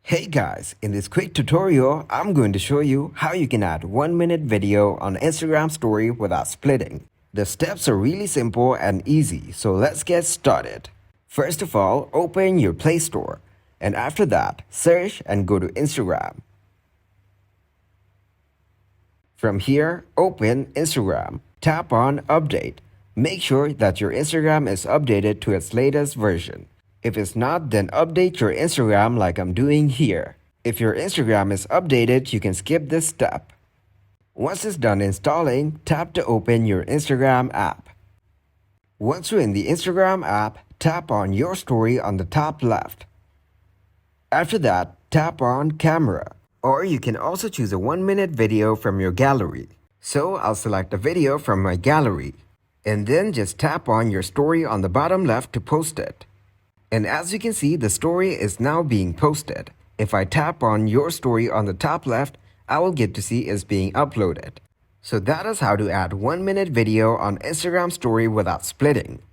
Hey guys, in this quick tutorial, I'm going to show you how you can add 1-minute video on Instagram story without splitting. The steps are really simple and easy, so let's get started. First of all, open your Play Store, and after that, search and go to Instagram. From here, open Instagram, tap on Update. Make sure that your Instagram is updated to its latest version. If it's not, then update your Instagram like I'm doing here. If your Instagram is updated, you can skip this step. Once it's done installing, tap to open your Instagram app. Once you're in the Instagram app, tap on your story on the top left. After that, tap on Camera. Or you can also choose a 1-minute video from your gallery. So I'll select a video from my gallery. And then just tap on your story on the bottom left to post it. And as you can see, the story is now being posted. If I tap on your story on the top left, I will get to see it's being uploaded. So that is how to add 1-minute video on Instagram story without splitting.